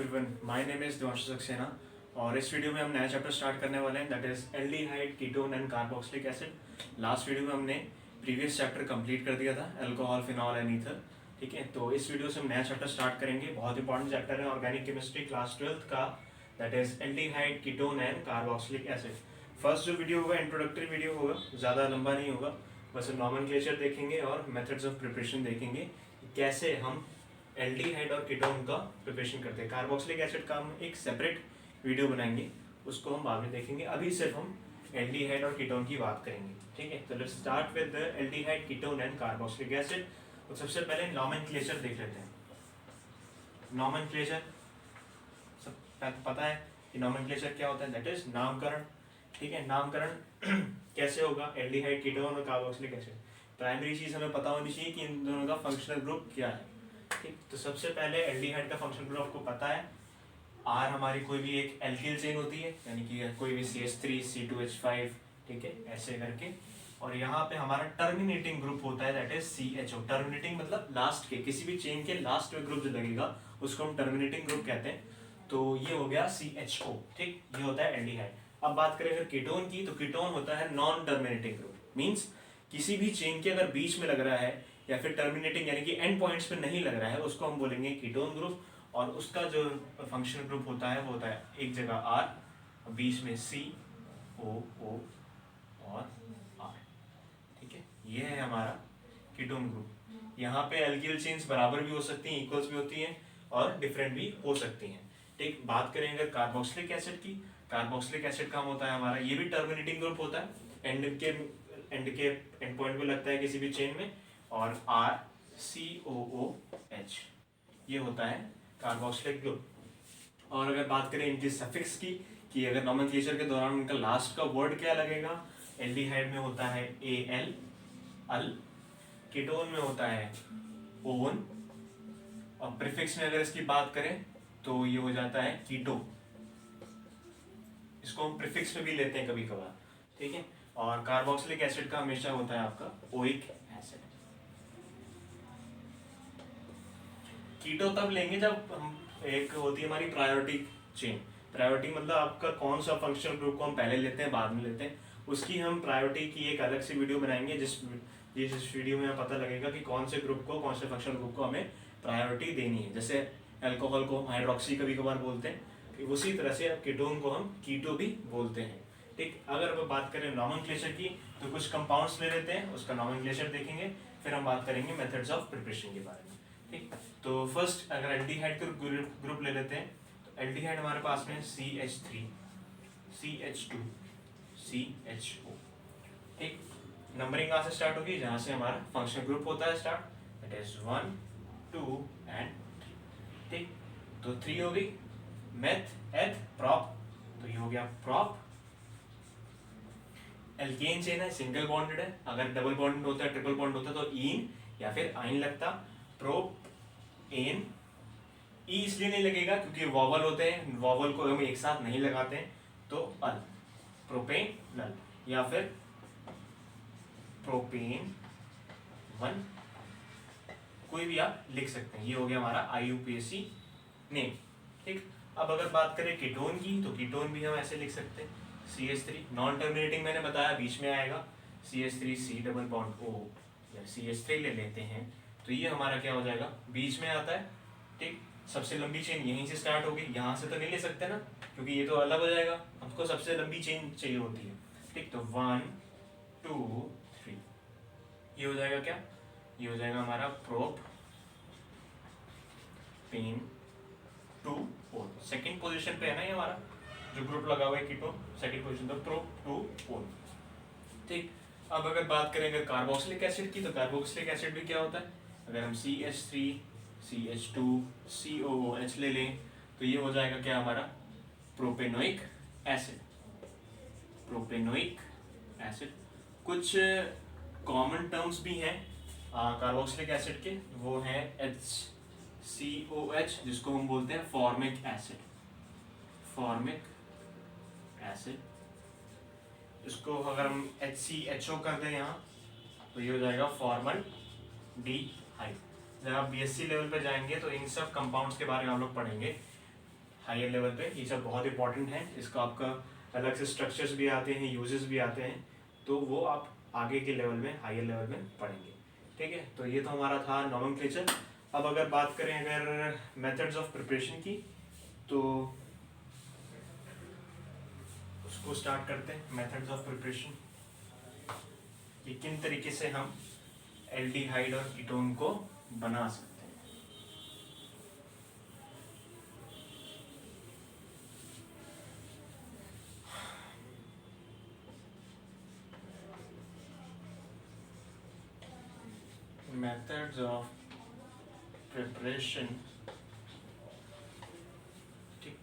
Everyone, my name is Devanshu Saxena और इस video में हम नया चैप्टर स्टार्ट करने वाले हैं, that is aldehyde, ketone and carboxylic acid. Last video में हमने प्रीवियस चैप्टर कंप्लीट कर दिया था, अल्कोहल, फिनॉल एंड ईथर। ठीक है, तो इस वीडियो से हम नया चैप्टर स्टार्ट करेंगे। बहुत इंपॉर्टेंट चैप्टर है ऑर्गेनिक केमिस्ट्री क्लास 12th का, that is aldehyde, ketone and carboxylic acid. First जो वीडियो होगा इंट्रोडक्टरी वीडियो होगा, ज़्यादा लंबा नहीं होगा, बस नॉमेनक्लेचर देखेंगे और मेथड्स ऑफ प्रिपरेशन देखेंगे, कैसे हम एल्डिहाइड और कीटोन का प्रिपरेशन करते हैं। कार्बोक्सिलिक एसिड का हम एक सेपरेट वीडियो बनाएंगे, उसको हम बाद में देखेंगे। अभी सिर्फ हम एल्डिहाइड और कीटोन की बात करेंगे। ठीक है, तो let's start with the aldehyde, ketone and carboxylic acid. तो सबसे पहले नॉमेनक्लेचर देख लेते हैं। नॉमेनक्लेचर सब पता है कि नॉमेनक्लेचर क्या होता है, दैट इज नामकरण। ठीक है, नामकरण कैसे होगा एल्डिहाइड, कीटोन और कार्बोक्सिलिक एसिड। प्राइमरी चीज हमें पता होनी चाहिए कि इन दोनों का फंक्शनल ग्रुप क्या है। ठीक, तो सबसे पहले एल्डिहाइड का फंक्शनल ग्रुप आपको पता है, आर हमारी कोई भी एक एल्किल चेन होती है, यानी कि कोई भी CH3 C2H5, ठीक है, ऐसे करके। और यहाँ पे हमारा टर्मिनेटिंग ग्रुप होता है, दैट इज CHO। टर्मिनेटिंग मतलब लास्ट के, किसी भी चेन के लास्ट में ग्रुप जो लगेगा उसको हम टर्मिनेटिंग ग्रुप कहते हैं। तो ये हो गया CHO। ठीक, ये होता है एल्डिहाइड। अब बात करें अगर कीटोन की, तो कीटोन होता है नॉन टर्मिनेटिंग ग्रुप, मीन्स किसी भी चेन के अगर बीच में लग रहा है या फिर टर्मिनेटिंग यानी कि एंड पॉइंट्स पे नहीं लग रहा है, उसको हम बोलेंगे कीटोन ग्रुप। और उसका जो फंक्शनल ग्रुप होता है वो होता है एक जगह R, बीच में COO और R। ठीक है, ये है हमारा कीटोन ग्रुप। यहाँ पे एल्किल चेन्स बराबर भी हो सकती हैं, इक्वल्स भी होती हैं और डिफरेंट भी हो सकती हैं। ठीक, बात करें अगर कार्बोक्सिलिक एसिड की, कार्बोक्सिलिक एसिड का होता है हमारा, ये भी टर्मिनेटिंग ग्रुप होता है, एंड के एंड पॉइंट पे लगता है किसी भी चेन में, और RCOOH, ये होता है कार्बोक्सिलिक ग्रुप। और अगर बात करें इनकी सफिक्स की, कि अगर नॉमेनक्लेचर के दौरान उनका लास्ट का वर्ड क्या लगेगा, एल्डिहाइड में होता है AL, अल। कीटोन में होता है ओन, और प्रीफिक्स में अगर इसकी बात करें तो ये हो जाता है कीटो। इसको हम प्रीफिक्स में भी लेते हैं कभी कभार। ठीक है, और कार्बोक्सिलिक एसिड का हमेशा होता है आपका ओइक एसिड। कीटो तब लेंगे जब हम, एक होती है हमारी प्रायोरिटी चेन। प्रायोरिटी मतलब आपका कौन सा फंक्शनल ग्रुप को हम पहले लेते हैं बाद में लेते हैं, उसकी हम प्रायोरिटी की एक अलग से वीडियो बनाएंगे, जिस वीडियो में हमें पता लगेगा कि कौन से ग्रुप को, कौन से फंक्शनल ग्रुप को हमें प्रायोरिटी देनी है। जैसे अल्कोहल को हाइड्रोक्सी कभी कभार बोलते हैं, उसी तरह से कीटोन को हम कीटो भी बोलते हैं। ठीक, अगर अब बात करें नॉमेनक्लेचर की, तो कुछ कंपाउंड्स ले लेते हैं, उसका नॉमेनक्लेचर देखेंगे, फिर हम बात करेंगे मेथड्स ऑफ प्रिपरेशन के बारे में। ठीक, तो फर्स्ट अगर एल्डिहाइड का ग्रुप ले लेते हैं, तो एल्डिहाइड हमारे पास में CH3, CH2, CHO। ठीक, नंबरिंग कहाँ से स्टार्ट होगी, जहाँ से हमारा फंक्शनल ग्रुप होता है स्टार्ट, दैट इज 1, 2 एंड 3। ठीक, तो 3 हो गई, मेथ, एथ, प्रॉप, तो ये हो गया प्रॉप। एल्केन चेन है, सिंगल बॉन्डेड है, अगर डबल बॉन्ड होता है, ट्रिपल बॉन्ड होता है तो इन या फिर आइन लगता। प्रोप, एन, ई इसलिए नहीं लगेगा क्योंकि वॉवल होते हैं, वॉवल को हम एक साथ नहीं लगाते हैं, तो अल, प्रोपेन, नल, या फिर प्रोपेन 1, कोई भी आप लिख सकते हैं। ये हो गया हमारा IUPAC नेम। ठीक, अब अगर बात करें कीटोन की, तो कीटोन भी हम ऐसे लिख सकते हैं, CH3, नॉन टर्मिनेटिंग मैंने बताया बीच में आएगा, CH3 C double bond O, या CH3 ले लेते हैं, तो ये हमारा क्या हो जाएगा, बीच में आता है। ठीक, सबसे लंबी चेन यहीं से स्टार्ट होगी, यहाँ से तो नहीं ले सकते ना, क्योंकि ये तो अलग हो जाएगा, हमको सबसे लंबी चेन चाहिए होती है। ठीक, तो 1, 2, 3, ये हो जाएगा क्या, ये हो जाएगा हमारा प्रोप, पेन 2, 4। सेकेंड पोजीशन पे है ना ये हमारा जो ग्रुप लगा हुआ है कीटोन, सेकेंड पोजीशन पे प्रोप 2, 4। ठीक, अब अगर बात करें अगर कार्बोक्सिलिक एसिड की, तो कार्बोक्सिलिक एसिड भी क्या होता है, अगर हम CH3, CH2, COOH ले लें, तो ये हो जाएगा क्या हमारा प्रोपेनोइक एसिड। प्रोपेनोइक एसिड, कुछ कॉमन टर्म्स भी हैं कार्बोक्सिलिक एसिड के, वो है HCOH, जिसको हम बोलते हैं फॉर्मिक एसिड। फॉर्मिक एसिड, इसको अगर हम HCHO कर दें यहाँ, तो ये हो जाएगा फॉर्मल डी हाइड। जब आप BSc लेवल पे जाएंगे तो इन सब कंपाउंड्स के बारे में हम लोग पढ़ेंगे, हायर लेवल पे ये सब बहुत इंपॉर्टेंट है। इसका आपका अलग से स्ट्रक्चर्स भी आते हैं, यूजेस भी आते हैं, तो वो आप आगे के लेवल में, हायर लेवल में पढ़ेंगे। ठीक है, तो ये तो हमारा था नोमेनक्लेचर। अब अगर बात करें अगर मेथड्स ऑफ प्रिपरेशन की, तो उसको स्टार्ट करते हैं। मेथड्स ऑफ प्रिपरेशन कि किन तरीके से हम एल्डिहाइड और कीटोन को बना सकते हैं। मेथड्स ऑफ प्रिपरेशन, ठीक,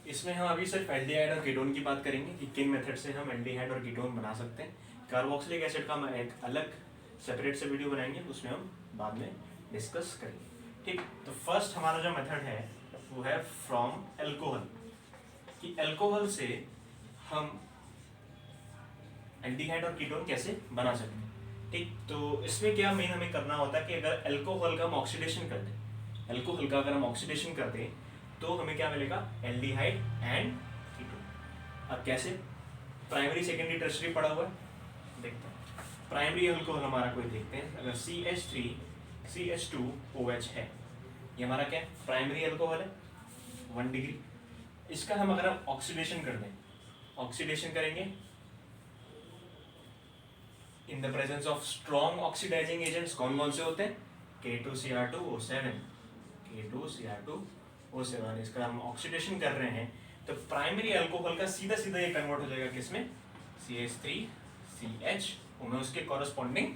इसमें हम अभी सिर्फ एल्डिहाइड और कीटोन की बात करेंगे कि किन मेथड से हम एल्डिहाइड और कीटोन बना सकते हैं। कार्बोक्सिलिक एसिड का हम एक अलग सेपरेट से वीडियो बनाएंगे, उसमें हम बाद में डिस्कस करेंगे। ठीक, तो फर्स्ट हमारा जो मेथड है वो है फ्रॉम एल्कोहल, कि एल्कोहल से हम एल्डिहाइड और कीटोन कैसे बना सकते हैं। ठीक, तो इसमें क्या मेन हमें करना होता है कि अगर एल्कोहल का हम ऑक्सीडेशन कर दें, एल्कोहल का अगर हम ऑक्सीडेशन कर दें तो हमें क्या मिलेगा, एल्डिहाइड एंड कीटोन। अब कैसे, प्राइमरी सेकेंडरी टर्शरी पड़ा हुआ है, देखते हैं। प्राइमरी अल्कोहल हमारा कोई देखते हैं, अगर CH3CH2OH है, ये हमारा क्या है, प्राइमरी अल्कोहल है, 1 डिग्री। इसका हम अगर हम ऑक्सीडेशन कर दें, ऑक्सीडेशन करेंगे in the presence of strong oxidising agents, कौन कौन से होते हैं, K2Cr2O7, K2Cr2O7, इसका हम ऑक्सीडेशन कर रहे हैं तो प्राइमरी अल्कोहल का सीधा सीधा ये कन्वर्ट हो जाएगा किसमें, CH3CH, में उसके कॉरेस्पॉन्डिंग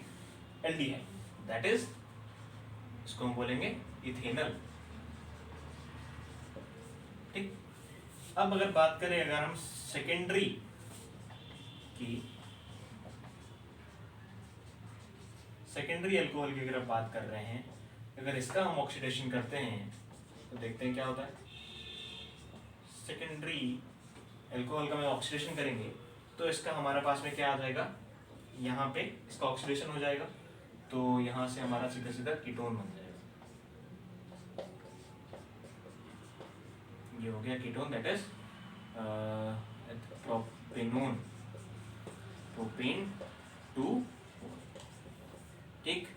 एल्डिहाइड, दैट इज, इसको हम बोलेंगे इथेनल। ठीक, अब अगर बात करें अगर हम सेकेंडरी की, सेकेंडरी अल्कोहल की अगर बात कर रहे हैं, अगर इसका हम ऑक्सीडेशन करते हैं तो देखते हैं क्या होता है। सेकेंडरी अल्कोहल का हम ऑक्सीडेशन करेंगे तो इसका हमारे पास में क्या आ जाएगा, यहाँ पे इसका ऑक्सीडेशन हो जाएगा, तो यहाँ से हमारा सीधा सीधा कीटोन बन जाएगा, ये हो गया ketone, that is propanone, propane 2। ठीक,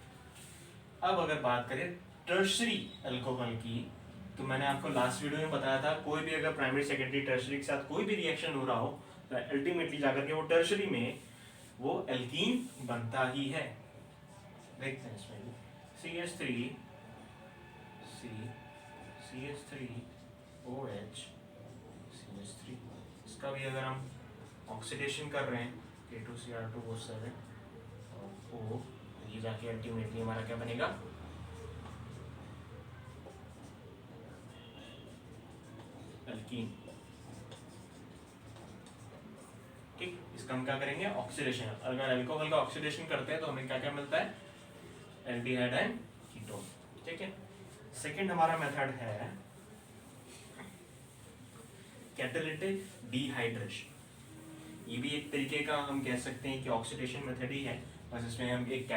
अब अगर बात करें टर्शरी अल्कोहल की, तो मैंने आपको लास्ट वीडियो में बताया था कोई भी अगर प्राइमरी सेकेंडरी टर्शरी के साथ कोई भी रिएक्शन हो रहा हो तो अल्टीमेटली जाकर के वो टर्शरी में वो एल्कीन बनता ही है। देखते हैं इसमें CH3 CH3OH CH3, इसका भी अगर हम ऑक्सीडेशन कर रहे हैं K2Cr2O7 और O, ये जाके अल्टीमेटली हमारा क्या बनेगा, एल्कीन। ठीक, इसका हम क्या करेंगे, ऑक्सीडेशन, अगर अल्कोहल का ऑक्सीडेशन करते हैं तो हमें क्या क्या मिलता है, एल्डिहाइड एंड कीटोन। ठीक है, सेकंड हमारा मेथड है कैटालिटिक डिहाइड्रेशन। ये भी एक तरीके का हम कह सकते हैं कि ऑक्सीडेशन मेथड ही है, बस इसमें हम एक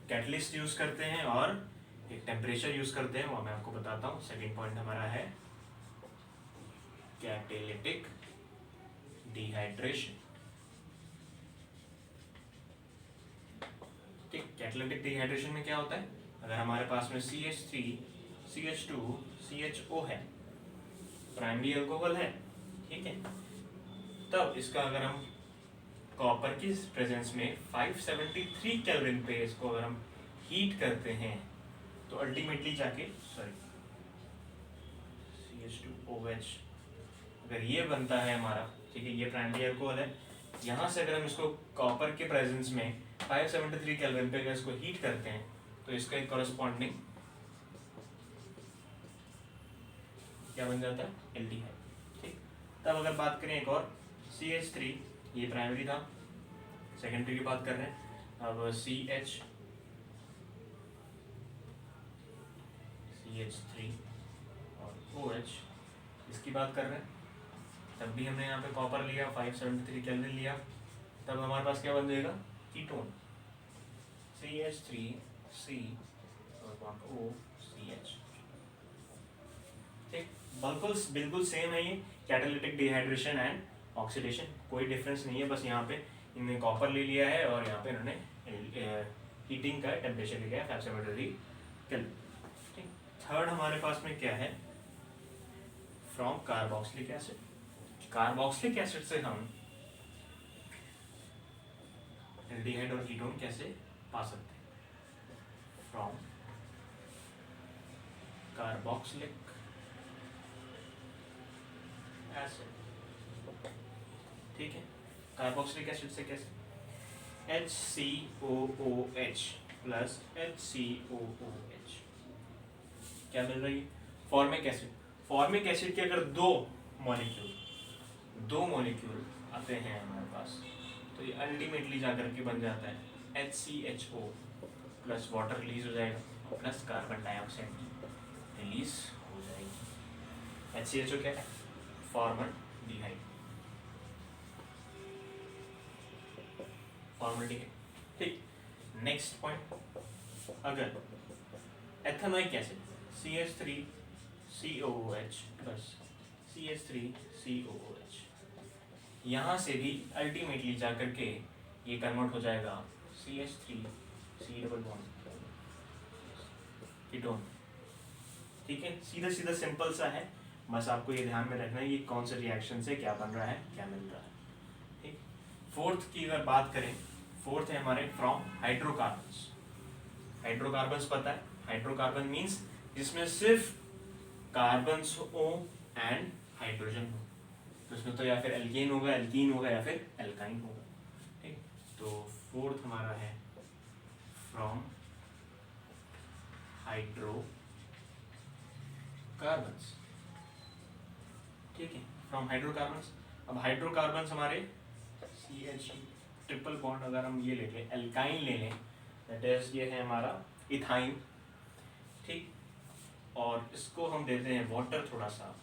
कैटलिस्ट यूज करते हैं और एक टेम्परेचर यूज करते हैं, वो मैं आपको बताता हूँ। सेकंड पॉइंट हमारा है कैटालिटिक डिहाइड्रेशन। ठीक, कैटालिटिक डिहाइड्रेशन में क्या होता है, अगर हमारे पास में CH3CH2CHO है, प्राइमरी अल्कोहल है, ठीक है, तब इसका अगर हम कॉपर की प्रेजेंस में 573 केल्विन पे इसको अगर हम हीट करते हैं तो अल्टीमेटली जाके CH2OH अगर ये बनता है हमारा, ठीक है, ये प्राइमरी अल्कोहल है, यहाँ से अगर हम इसको कॉपर के प्रेजेंस में 573 केल्विन पे अगर इसको हीट करते हैं तो इसका एक कॉरेस्पॉन्डिंग क्या बन जाता है, एल्डिहाइड। ठीक, तब अगर बात करें एक और CH3, ये प्राइमरी था, सेकेंडरी की बात कर रहे हैं, अब CH3 और OH इसकी बात कर रहे हैं, तब भी हमने यहाँ पे कॉपर लिया, 573 केल्विन लिया, तब हमारे पास क्या बन जाएगा, कीटोन, CH3C और OCH। ठीक, बिल्कुल बिल्कुल सेम है ये, कैटालिटिक डिहाइड्रेशन एंड ऑक्सीडेशन, कोई डिफरेंस नहीं है, बस यहाँ पे इन्होंने कॉपर ले लिया है और यहाँ पे इन्होंने हीटिंग का टेम्परेचर ले लिया है 573 केल्विन। ठीक, थर्ड हमारे पास में क्या है, from carboxylic acid. Carboxylic acid से हम एल्डिहाइड और कीटोन कैसे पा सकते हैं, फ्रॉम कार्बोक्सिलिक एसिड। ठीक है, कार्बोक्सिलिक एसिड से कैसे, HCOOH प्लस HCOOH क्या मिल रही है, फॉर्मिक एसिड। फॉर्मिक एसिड के अगर दो मॉलिक्यूल आते हैं हमारे पास, तो ये अल्टीमेटली जाकर के बन जाता है HCHO प्लस वाटर रिलीज हो जाएगा प्लस कार्बन डाइऑक्साइड रिलीज हो जाएगी। HCHO क्या है, फॉर्मल्डिहाइड। फॉर्मल्डिहाइड। ठीक, नेक्स्ट पॉइंट, अगर ethanoic acid CH3COOH plus CH3COOH, यहाँ से भी अल्टीमेटली जाकर के ये कन्वर्ट हो जाएगा CH3C डबल बॉन्ड कीटोन। ठीक है, सीधा सीधा सिंपल सा है, बस आपको ये ध्यान में रखना है ये कौन से रिएक्शन से क्या बन रहा है, क्या मिल रहा है। ठीक, फोर्थ की अगर बात करें, फोर्थ है हमारे फ्रॉम हाइड्रोकार्बन्स। हाइड्रोकार्बन्स पता है, हाइड्रोकार्बन मीन्स जिसमें सिर्फ कार्बन्स हो एंड हाइड्रोजन हो, तो इसमें तो या फिर एल्केन होगा, एल्कीन होगा या फिर एल्काइन होगा। ठीक, तो फोर्थ हमारा है फ्रॉम हाइड्रोकार्बन्स। ठीक है, फ्रॉम हाइड्रोकार्बन्स। अब हाइड्रोकार्बन्स हमारे CH ट्रिपल बॉन्ड अगर हम ये ले लें, एल्काइन ले लें, दैट इज ये है हमारा इथाइन। ठीक, और इसको हम देते हैं वाटर थोड़ा सा,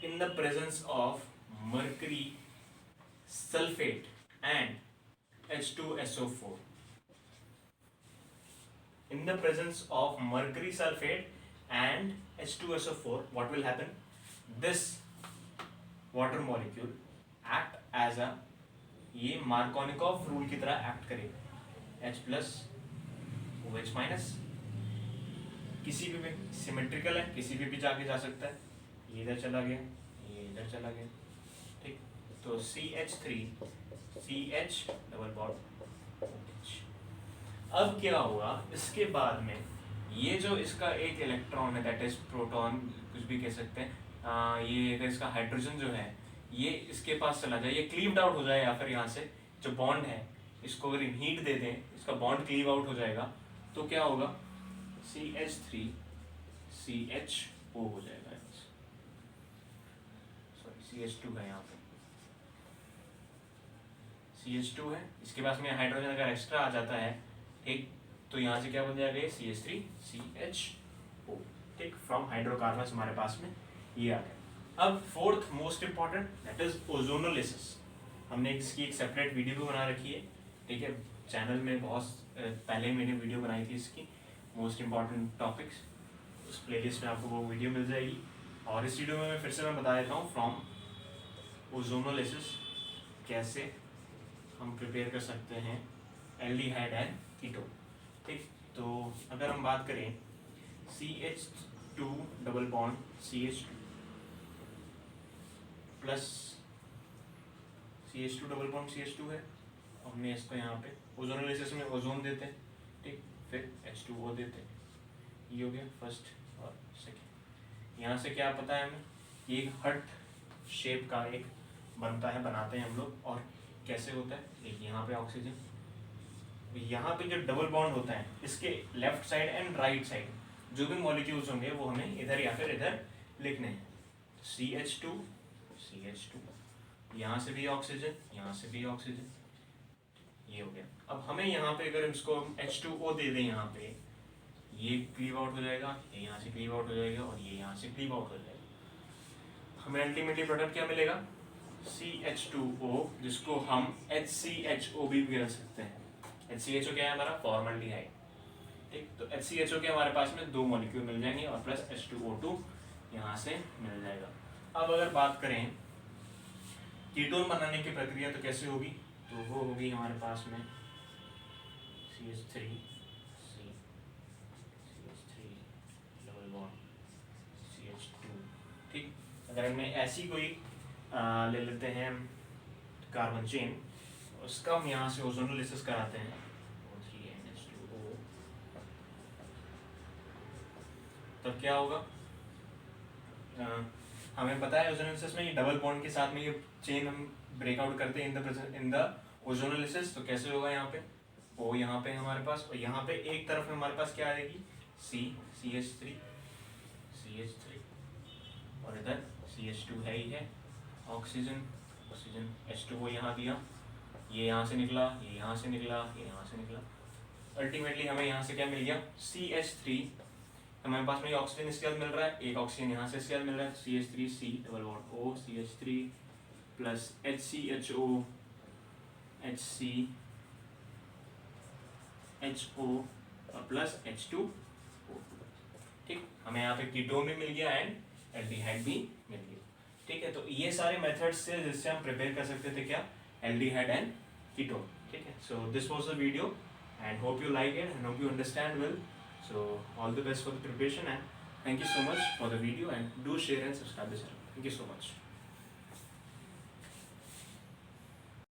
in the presence of mercury sulfate and H2SO4. In the presence of mercury sulfate and H2SO4, what will happen? This water molecule act as a, ये मार्कोनिकॉफ रूल की तरह एक्ट करेगा, H प्लस OH माइनस, किसी भी symmetrical है, किसी भी जाके जा सकता है, ये इधर चला गया, ये इधर चला गया। ठीक, तो CH3CH डबल बॉन्ड OH। अब क्या होगा, इसके बाद में ये जो इसका एक इलेक्ट्रॉन है, दैट इज प्रोटॉन, कुछ भी कह सकते हैं, ये अगर इसका हाइड्रोजन जो है ये इसके पास चला जाए, ये क्लीव्ड आउट हो जाए, या फिर यहाँ से जो बॉन्ड है इसको अगर हीट दे दें, इसका बॉन्ड क्लीव आउट हो जाएगा, तो क्या होगा, CH3CHO हो जाएगा। CH2 है, यहाँ पे CH2 है, इसके पास में हाइड्रोजन अगर एक्स्ट्रा आ जाता है, ठीक, तो यहाँ से क्या बन जाएगा, CH3CHO। ठीक, फ्रॉम हाइड्रोकार्बन्स हमारे पास में ये आ गया। अब fourth most important, that is ozonolysis. हमने इसकी एक सेपरेट वीडियो भी बना रखी है, ठीक है, चैनल में बहुत पहले मैंने वीडियो बनाई थी इसकी, मोस्ट इंपॉर्टेंट टॉपिक्स, उस प्लेलिस्ट में आपको वो वीडियो मिल जाएगी। और इस वीडियो में मैं फिर से मैं बता देता हूँ फ्रॉम ओजोनोलिसिस कैसे हम प्रिपेयर कर सकते हैं एल्डिहाइड एंड कीटोन। ठीक, तो अगर हम बात करें CH2 double bond CH2 plus CH2 double bond CH2 है, हमने इसको यहाँ पे ओजोनोलिसिस में ओजोन देते हैं, ठीक, फिर H2O देते हैं, ये हो गया फर्स्ट और सेकेंड। यहाँ से क्या पता है हमें, एक हर्ट शेप का एक बनता है, बनाते हैं हम लोग, और कैसे होता है, एक यहाँ पे ऑक्सीजन, यहाँ पे जो डबल बॉन्ड होता है इसके left side and right side जो भी मॉलिक्यूल्स होंगे वो हमें इधर या फिर इधर लिखने हैं। CH2 यहाँ से भी ऑक्सीजन, यहाँ से भी ऑक्सीजन, ये हो गया। अब हमें यहाँ पे अगर इसको H2O दे दें, यहाँ पे ये क्लीव आउट हो जाएगा, ये यहाँ से क्लीव आउट हो जाएगा और ये यहाँ से क्लीव आउट हो जाएगा। हमें अल्टीमेटली प्रोडक्ट क्या मिलेगा, CH2O, जिसको हम HCHO भी कह सकते हैं। HCHO क्या है हमारा, फॉर्मल्डिहाइड। ठीक, तो HCHO के हमारे पास में दो मॉलिक्यूल मिल जाएंगे और प्लस H2O2 यहाँ से मिल जाएगा। अब अगर बात करें कीटोन बनाने की प्रक्रिया तो कैसे होगी, तो वो होगी हमारे पास में CH3 CH3 double bond CH2। ठीक, अगर हमने ऐसी कोई ले लेते हैं कार्बन चेन, उसका हम यहाँ से ओजोनोलिसिस कराते हैं O3NH2O, तब क्या होगा, हमें पता है ओजोनोलिसिस में ये डबल बॉन्ड के साथ में ये चेन हम ब्रेकआउट करते हैं इन द ओजोनोलिसिस। तो कैसे होगा, यहाँ पे O यहाँ पे हमारे पास, और यहाँ पे एक तरफ हमारे पास क्या आएगी CH3 और इधर CH2 है ही है, ऑक्सीजन H2O यहाँ दिया, ये यहाँ से निकला, ये यहाँ से निकला, ये यहाँ से निकला, अल्टीमेटली हमें यहाँ से क्या मिल गया CH3। हमारे पास में ये ऑक्सीजन इसके साथ मिल रहा है, एक ऑक्सीजन यहाँ से इसके साथ मिल रहा है, CH3C double bond O CH3 plus HCHO HCHO plus H2O। ठीक, हमें यहाँ पे कीटोन भी मिल गया एंड एल्डिहाइड भी मिल गया। ठीक है, तो ये सारे मेथड्स से जिससे हम प्रिपेयर कर सकते थे क्या, एल्डिहाइड एंड कीटोन। ठीक है, so this was the video and hope you like it and hope you understand well. So all the best for the preparation and thank you so much for the video and do share and subscribe the channel. Thank you so much.